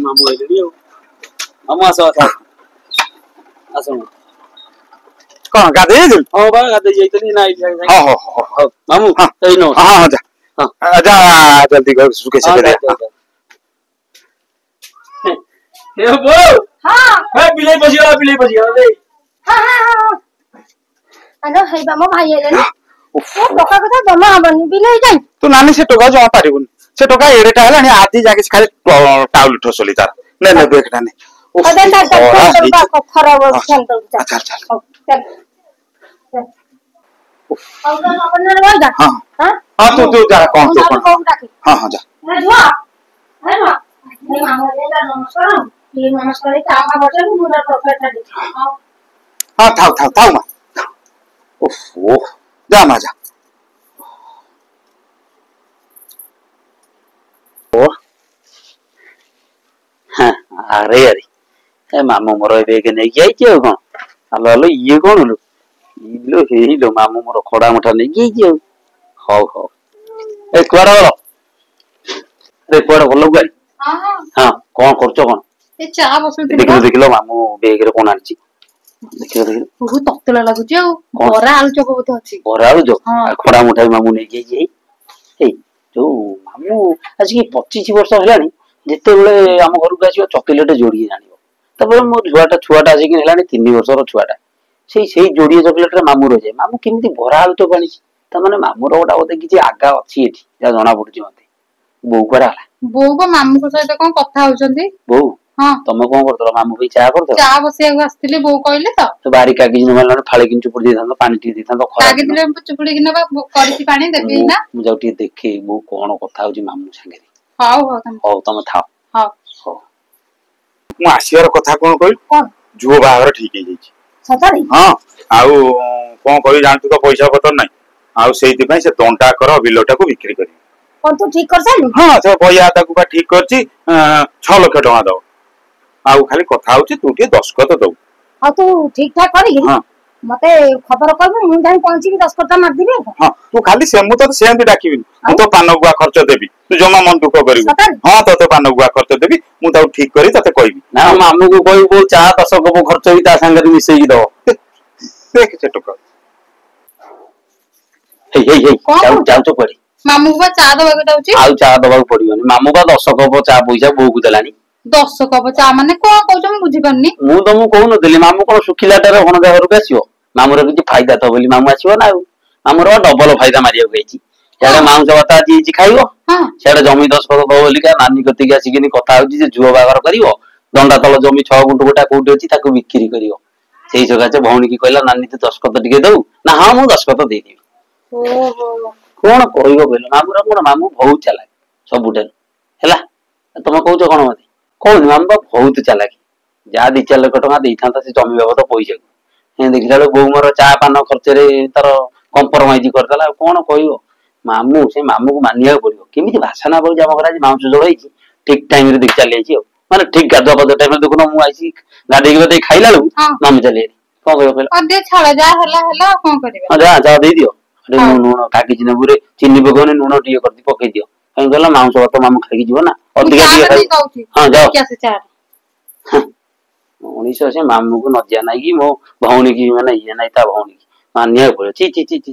मामू आइले हो मामू आस आस आस कौन गाधे हां बा गाधे जाइतनी ना आई हां हां हां मामू एई नो हां हां जा हां जा जल्दी कर सुके से दे ए बो हां ए बिलाई पसिया रे हां हां अनो हेबा मो भाई आइले ना ओ टका कथा जमा हबनी बिलाई जाई तू नानी से टका जमा पारिबुन से टका एरेटा हलानी आदि जाके खाली टाउल ठोसली तार ले ले देख नानी अदे ता खराब खेल दो अच्छा अच्छा चल और ना अपन ना जा हां हां तू जा कौन तो कौन हां हां जा ना जो है ना ये मामा ले ला नमस्कार ये नमस्कार का बचे मुरा टोकटा दे हां थाओ मा ओह जा मा जा ओ हां अरे अरे ए मामू मोर ए बेग नै जाई छै कोन हलो हलो ये कोन लो इलो हेलो मामू मोर खड़ा मुठा नै जाई छै हो हो ए कुआरा वाला रे कुआरा बोलो गाई हां हां कोन करछो कोन ए चा बसु देखलो मामू बेग रे कोन आनछि देखलो बहुत तक्तला लागु छै बरा आलू चको बोते अछि बरा आलू जो खड़ा मुठा मामू नै जाई छै ए जो मामू आज की 25 वर्ष हलानी जेते बेले हम घर को आसीबो चॉकलेट जोड़ी जानिबो तबे मो छुआटा आसी कि हलानी 3 वर्षर छुआटा सेई जोड़ी चॉकलेट रे मामू रो जाय मामू केमिति बरा आलू तो बानी त माने मामू रो गोटा बोते किछि आगा अछि एठी या जणा पडुछि मते बो करा बो को मामू को सहित कोन कथा होचंती बो हां तमे कोन करतलो मामू भी चाह करतो चाह बसिया आस्तिले बो कहले तो बारी कागज न मानन फाळे किन चुपुड़ी देथां पानी टी देथां तो खरा कागज ले चुपुड़ी किन बा करछि पानी देबी ना मु जाउटी देखे बो कोन कथा होची मामू संगे हाउ हो तमे थाओ हाउ हो मु आसियार कथा कोन कहि कोन जुओ बागर ठीक हे जाई सतारी हां आउ कोन कहि जानतु तो पैसा पतर नै आउ सेति पई से दंटा कर बिलोटा को बिक्री करी कोन तू ठीक कर साइलु हां से भैया ताकू बा ठीक करछि 6 लाख टका दो आउ खाली कथा होछि तू के 10 कत दो हां तू ठीक ठाक करी हां मते खबर करबो मु जाई पहुंची कि 10 कटा मार दिबे हां तू खाली से मु तो सेंती डाकिबि मु तो पानगुआ खर्च देबी तू जमा मन दुख करिवि हां तो पानगुआ खर्च देबी मु ताऊ ठीक करी तते कहबी ना मामू को कोई वो चाह 10 कप खर्च भी ता संगे मिसई की दो देख से टका हे जाऊ तो पड़ी मामू को चाह दबा के जाउची आउ चाह दबा पड़ियोनी मामू का 10 कप चाह पैसा बो को देलानी 10 कप चाह माने को कहू हम बुझी पानी मु तो मु कहू न देली मामू को सुखिलाटारे होन घर को आसीओ मामू रो किछि फायदा तो बोली मामू आसीओ ना मामू रो डबल फायदा मारिया गईची याडे मांस भात जी जी खाइबो हां सेडे जमी 10 कप दो बोली का नानी कति के आसी किनी कथा होची जे जुओ बागर करिवो दंडा तल जमी 6 गुंट गोटा कोठी अछि ताको बिक्री करिवो सेही जगह से भौणी की कहला नानी तू 10 कप टिके दउ ना हां मु 10 कप दे दी ओहो कोन कहइबो कहलो मामू रो मामू बहुत चालाक सबुटे हैला तमे कहउछ कोन मते कोन मामू बहुत चालाक जा 2-4 लाख टका देइथांता से जमी बाबत पैसा हे देखिलालो बौ मोर चा पान खर्च रे तार कंप्रोमाइज करतला कोन कहइबो मामू से मामू को मानिया पड़ियो केमिति भाषा ना बोल जाम करा मांस जोड़ाई ठीक टाइम रे देख चली आइछि माने ठीक गादो पद टाइम रे देखुनो मु आइछि गाडी के खाइला लो मामू चली कोन कहइबो कहला अदे छाड़ा जा हला कोन करबे जा जा दे दियो अरे नून काकी जिने बुरे चीनी बगोने नून टिए करती पकई दियो कहीं कहला मांस भात मामू खाई जीवो ना अधिका दियो हां जाओ क्या से चार 1900 से मामू को न जाना की मो भौणी की माने ये नहीं था भौणी मानिया पड़े ची ची ची